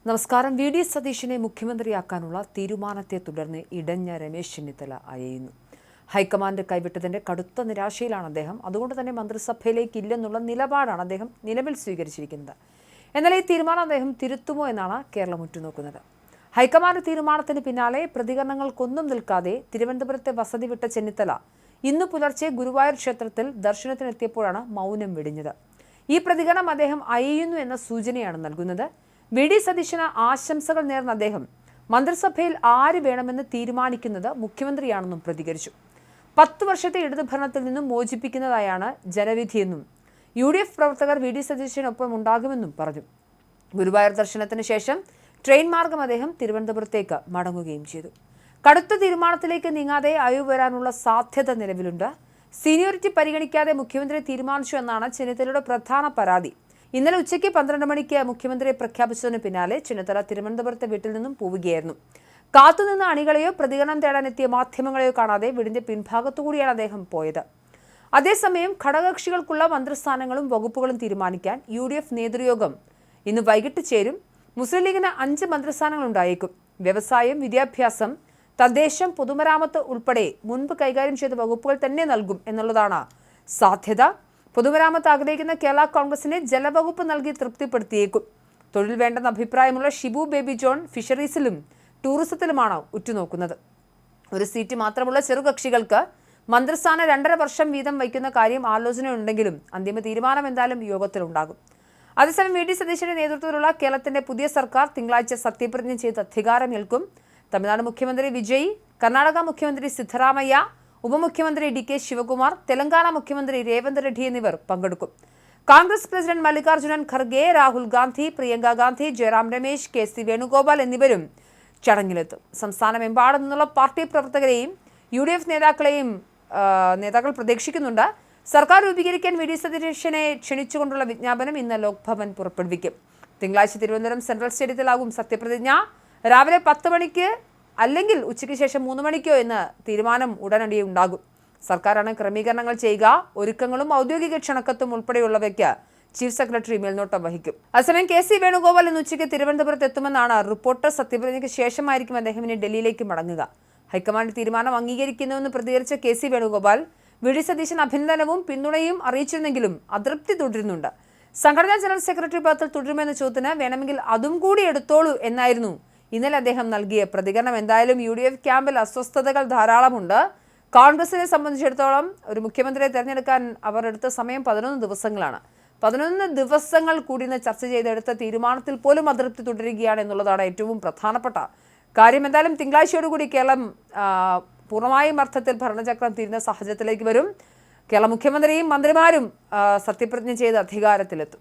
നമസ്കാരം. വി.ഡി. സതീശനെ മുഖ്യമന്ത്രിയാക്കാനുള്ള തീരുമാനത്തെ തുടർന്ന് ഇടഞ്ഞ രമേശ് ചെന്നിത്തല അയയുന്നു. ഹൈക്കമാൻഡ് കൈവിട്ടതിന്റെ കടുത്ത നിരാശയിലാണ് അദ്ദേഹം. അതുകൊണ്ട് തന്നെ മന്ത്രിസഭയിലേക്ക് ഇല്ലെന്നുള്ള നിലപാടാണ് അദ്ദേഹം നിലവിൽ സ്വീകരിച്ചിരിക്കുന്നത്. എന്നാൽ ഈ തീരുമാനം അദ്ദേഹം തിരുത്തുമോ എന്നാണ് കേരളം ഉറ്റുനോക്കുന്നത്. ഹൈക്കമാൻഡ് തീരുമാനത്തിന് പിന്നാലെ പ്രതികരണങ്ങൾക്കൊന്നും നിൽക്കാതെ തിരുവനന്തപുരത്തെ വസതി വിട്ട ചെന്നിത്തല ഇന്ന് പുലർച്ചെ ഗുരുവായൂർ ക്ഷേത്രത്തിൽ ദർശനത്തിനെത്തിയപ്പോഴാണ് മൗനം വെടിഞ്ഞത്. ഈ പ്രതികരണം അദ്ദേഹം അയയുന്നു എന്ന സൂചനയാണ് നൽകുന്നത്. വി.ഡി. സതീശന് ആശംസകൾ നേർന്ന അദ്ദേഹം മന്ത്രിസഭയിൽ ആര് വേണമെന്ന് തീരുമാനിക്കുന്നത് മുഖ്യമന്ത്രിയാണെന്നും പ്രതികരിച്ചു. 10 വർഷത്തെ ഇടതുഭരണത്തിൽ നിന്നും മോചിപ്പിക്കുന്നതായാണ് ജനവിധിയെന്നും UDF പ്രവർത്തകർ വി.ഡി. സതീശനൊപ്പം ഉണ്ടാകുമെന്നും പറഞ്ഞു. ഗുരുവായൂർ ദർശനത്തിന് ശേഷം ട്രെയിൻ മാർഗം അദ്ദേഹം തിരുവനന്തപുരത്തേക്ക് മടങ്ങുകയും ചെയ്തു. കടുത്ത തീരുമാനത്തിലേക്ക് നീങ്ങാതെ അയവ് വരാനുള്ള സാധ്യത നിലവിലുണ്ട്. സീനിയോറിറ്റി പരിഗണിക്കാതെ മുഖ്യമന്ത്രി തീരുമാനിച്ചു എന്നാണ് ചെന്നിത്തലയുടെ പ്രധാന പരാതി. ഇന്നലെ ഉച്ചയ്ക്ക് 12 മണിക്ക് മുഖ്യമന്ത്രിയെ പ്രഖ്യാപിച്ചതിന് പിന്നാലെ ചെന്നിത്തല തിരുവനന്തപുരത്തെ വീട്ടിൽ നിന്നും പോവുകയായിരുന്നു. കാത്തുനിന്ന അണികളെയോ പ്രതികരണം തേടാനെത്തിയ മാധ്യമങ്ങളെയോ കാണാതെ വീടിന്റെ പിൻഭാഗത്തുകൂടിയാണ് അദ്ദേഹം പോയത്. അതേസമയം ഘടകകക്ഷികൾക്കുള്ള മന്ത്രിസ്ഥാനങ്ങളും വകുപ്പുകളും തീരുമാനിക്കാൻ UDF നേതൃയോഗം ഇന്ന് വൈകിട്ട് ചേരും. മുസ്ലിം ലീഗിന് 5 മന്ത്രിസ്ഥാനങ്ങൾ ഉണ്ടായേക്കും. വ്യവസായം, വിദ്യാഭ്യാസം, തദ്ദേശം, പൊതുമരാമത്ത് ഉൾപ്പെടെ മുൻപ് കൈകാര്യം ചെയ്ത വകുപ്പുകൾ തന്നെ നൽകും എന്നുള്ളതാണ് സാധ്യത. പൊതുമരാമത്ത് ആഗ്രഹിക്കുന്ന കേരള കോൺഗ്രസിനെ ജലവകുപ്പ് നൽകി തൃപ്തിപ്പെടുത്തിയേക്കും. തൊഴിൽ വേണ്ടെന്ന അഭിപ്രായമുള്ള ഷിബു ബേബി ജോൺ ഫിഷറീസിലും ടൂറിസത്തിലുമാണ് ഉറ്റുനോക്കുന്നത്. ഒരു സീറ്റ് മാത്രമുള്ള ചെറുകക്ഷികൾക്ക് മന്ത്രിസ്ഥാനം 2.5 വർഷം വീതം വയ്ക്കുന്ന കാര്യം ആലോചനയുണ്ടെങ്കിലും അന്തിമ തീരുമാനം എന്തായാലും യോഗത്തിലുണ്ടാകും. അതേസമയം വി.ഡി. സതീശന്റെ നേതൃത്വത്തിലുള്ള കേരളത്തിന്റെ പുതിയ സർക്കാർ തിങ്കളാഴ്ച സത്യപ്രതിജ്ഞ ചെയ്ത് അധികാരമേൽക്കും. തമിഴ്നാട് മുഖ്യമന്ത്രി വിജയ്, കർണാടക മുഖ്യമന്ത്രി സിദ്ധരാമയ്യ, ഉപമുഖ്യമന്ത്രി DK ശിവകുമാർ, തെലങ്കാന മുഖ്യമന്ത്രി രേവന്ത് റെഡ്ഡി എന്നിവർ പങ്കെടുക്കും. കോൺഗ്രസ് പ്രസിഡന്റ് മല്ലികാർജ്ജുൻ ഖർഗെ, രാഹുൽ ഗാന്ധി, പ്രിയങ്ക ഗാന്ധി, ജയറാം രമേശ്, KC വേണുഗോപാൽ എന്നിവരും ചടങ്ങിലെത്തും. സംസ്ഥാനമെമ്പാടും നിന്നുള്ള പാർട്ടി പ്രവർത്തകരെയും UDF നേതാക്കൾ പ്രതീക്ഷിക്കുന്നുണ്ട്. സർക്കാർ രൂപീകരിക്കാൻ വി.ഡി. സതീശനെ ക്ഷണിച്ചുകൊണ്ടുള്ള വിജ്ഞാപനം ഇന്ന് ലോക്ഭവൻ പുറപ്പെടുവിക്കും. തിങ്കളാഴ്ച തിരുവനന്തപുരം സെൻട്രൽ സ്റ്റേഡിയത്തിലാകും സത്യപ്രതിജ്ഞ. രാവിലെ 10 മണിക്ക് അല്ലെങ്കിൽ ഉച്ചയ്ക്ക് ശേഷം 3 മണിക്കോ എന്ന് തീരുമാനം ഉടനടി ഉണ്ടാകും. സർക്കാരാണ് ക്രമീകരണങ്ങൾ ചെയ്യുക. ഒരുക്കങ്ങളും ഔദ്യോഗിക ക്ഷണക്കത്തും ഉൾപ്പെടെയുള്ളവയ്ക്ക് ചീഫ് സെക്രട്ടറി മേൽനോട്ടം വഹിക്കും. അതേസമയം KC വേണുഗോപാൽ ഇന്ന് ഉച്ചയ്ക്ക് തിരുവനന്തപുരത്ത് എത്തുമെന്നാണ് റിപ്പോർട്ട്. സത്യപ്രതിജ്ഞയ്ക്ക് ശേഷമായിരിക്കും അദ്ദേഹം ഇനി ഡൽഹിയിലേക്ക് മടങ്ങുക. ഹൈക്കമാൻഡ് തീരുമാനം അംഗീകരിക്കുന്നുവെന്ന് പ്രതികരിച്ച KC വേണുഗോപാൽ വി.ഡി. സതീശൻ അഭിനന്ദനവും പിന്തുണയും അറിയിച്ചിരുന്നെങ്കിലും അതൃപ്തി തുടരുന്നുണ്ട്. സംഘടനാ ജനറൽ സെക്രട്ടറി പദത്തിൽ തുടരുമെന്ന ചോദ്യത്തിന് വേണമെങ്കിൽ അതും കൂടി എടുത്തോളൂ എന്നായിരുന്നു ഇന്നലെ അദ്ദേഹം നൽകിയ പ്രതികരണം. എന്തായാലും UDF ക്യാമ്പിൽ അസ്വസ്ഥതകൾ ധാരാളമുണ്ട്. കോൺഗ്രസിനെ സംബന്ധിച്ചിടത്തോളം ഒരു മുഖ്യമന്ത്രിയെ തെരഞ്ഞെടുക്കാൻ അവർ എടുത്ത സമയം 11 ദിവസങ്ങളാണ്. 11 ദിവസങ്ങൾ കൂടി ചർച്ച ചെയ്തെടുത്ത തീരുമാനത്തിൽ പോലും അതൃപ്തി തുടരുകയാണ് എന്നുള്ളതാണ് ഏറ്റവും പ്രധാനപ്പെട്ട കാര്യം. എന്തായാലും തിങ്കളാഴ്ചയോടുകൂടി കേരളം പൂർണ്ണമായും അർത്ഥത്തിൽ ഭരണചക്രം തീരുന്ന സാഹചര്യത്തിലേക്ക് വരും. കേരള മുഖ്യമന്ത്രിയും മന്ത്രിമാരും സത്യപ്രതിജ്ഞ ചെയ്ത് അധികാരത്തിലെത്തും.